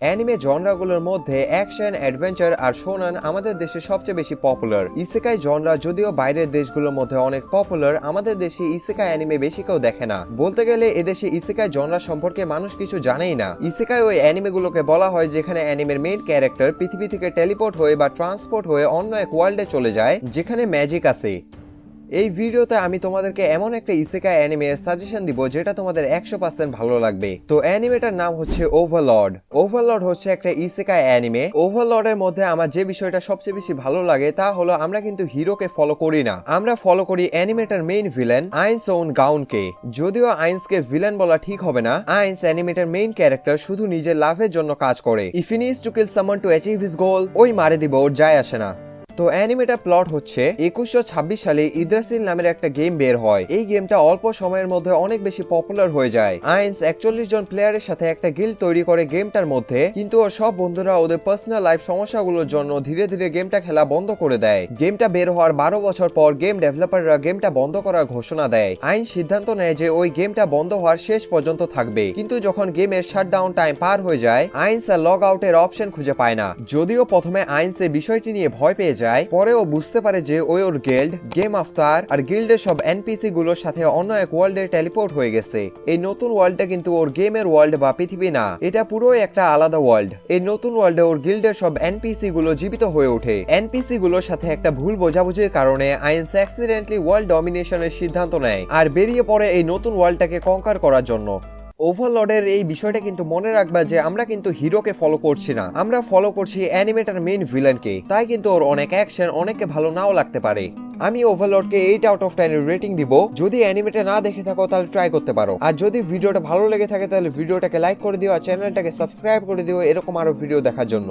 Anime জনরাগুলোর মধ্যে action, adventure আর শোনান আমাদের দেশে সবচেয়ে বেশি পপুলার। ইসেকাই জনরা যদিও বাইরের দেশগুলোর মধ্যে অনেক পপুলার, আমাদের দেশে ইসেকাই অ্যানিমে বেশি কেউ দেখে না। বলতে গেলে এদেশে ইসেকাই জনরা সম্পর্কে মানুষ কিছু জানেই না। ইসেকাই ওই অ্যানিমেগুলোকে বলা হয় যেখানে অ্যানিমের মেইন ক্যারেক্টার পৃথিবী থেকে টেলিপোর্ট হয়ে বা ট্রান্সপোর্ট হয়ে অন্য এক ওয়ার্ল্ডে চলে যায় যেখানে ম্যাজিক আছে। এই ভিডিওতে আমি তোমাদেরকে এমন একটা ইসেকাই অ্যানিমের সাজেশন দিব যেটা তোমাদের 100% ভালো লাগবে। তো অ্যানিমেটার নাম হচ্ছে ওভারলর্ড। ওভারলর্ড হচ্ছে একটা ইসেকাই অ্যানিমে। ওভারলর্ডের মধ্যে আমার যে বিষয়টা সবচেয়ে বেশি ভালো লাগে তা হলো আমরা কিন্তু হিরোকে ফলো করি না, আমরা ফলো করি অ্যানিমেটার মেইন ভিলেন আইন্স ওন গাউনকে। যদিও আইন্সকে ভিলেন বলা ঠিক হবে না, আইন্স অ্যানিমেটার মেইন ক্যারেক্টার শুধু নিজের লাভের জন্য কাজ করে। If he needs to kill someone to achieve his goal, ওই মারে দিব, ওর যায় আসে না। তো অ্যানিমেটার প্লট হচ্ছে 2126 সালে ইদ্রাসিল নামের একটা গেম বের হয়। এই গেমটা অল্প সময়ের মধ্যে অনেক বেশি পপুলার হয়ে যায়। আইন্স 41 জন প্লেয়ারের সাথে একটা গিল্ড তৈরি করে গেমটার মধ্যে, কিন্তু ওর সব বন্ধুরা ওদের পার্সোনাল লাইফ সমস্যাগুলোর জন্য ধীরে ধীরে গেমটা খেলা বন্ধ করে দেয়। গেমটা বের হওয়ার 12 বছর পর গেম ডেভেলপাররা গেমটা বন্ধ করার ঘোষণা দেয়। আইন্স সিদ্ধান্ত নেয় যে ওই গেমটা বন্ধ হওয়ার শেষ পর্যন্ত থাকবে, কিন্তু যখন গেমের শাটডাউন টাইম পার হয়ে যায় আইন্স আর লগ আউটের অপশন খুঁজে পায় না। যদিও প্রথমে আইন্স এই বিষয়টি নিয়ে ভয় পেয়ে যায়, পরে ও বুঝতে পারে যে ওই ওর গিল্ড, গেম আফতার আর গিল্ডের সব এনপিসি গুলোর সাথে অন্য এক ওয়ার্ল্ডে টেলিপোর্ট হয়ে গেছে। এই নতুন ওয়ার্ল্ডটা কিন্তু ওর গেমের ওয়ার্ল্ড বা পৃথিবী না, এটা পুরোই একটা আলাদা ওয়ার্ল্ড। এই নতুন ওয়ার্ল্ডে ওর গিল্ডের সব এনপিসি গুলো জীবিত হয়ে ওঠে। এনপিসি গুলোর সাথে একটা ভুল বোঝাবুঝির কারণে আইন্স অ্যাক্সিডেন্টলি ওয়ার্ল্ড ডমিনেশনের সিদ্ধান্ত নেয় আর বেরিয়ে পড়ে এই নতুন ওয়ার্ল্ডটাকে কনকার করার জন্য। ওভারলর্ডের এই বিষয়টা কিন্তু মনে রাখবা যে আমরা কিন্তু হিরোকে ফলো করছি না, আমরা ফলো করছি অ্যানিমেটার মেইন ভিলেনকে। তাই কিন্তু ওর অনেক অ্যাকশন অনেককে ভালো নাও লাগতে পারে। আমি ওভারলর্ডকে 8 আউট অফ 10 রেটিং দিব। যদি অ্যানিমেটা না দেখে থাকো তাহলে ট্রাই করতে পারো, আর যদি ভিডিওটা ভালো লেগে থাকে তাহলে ভিডিওটাকে লাইক করে দিও আর চ্যানেলটাকে সাবস্ক্রাইব করে দিও এরকম আরো ভিডিও দেখার জন্য।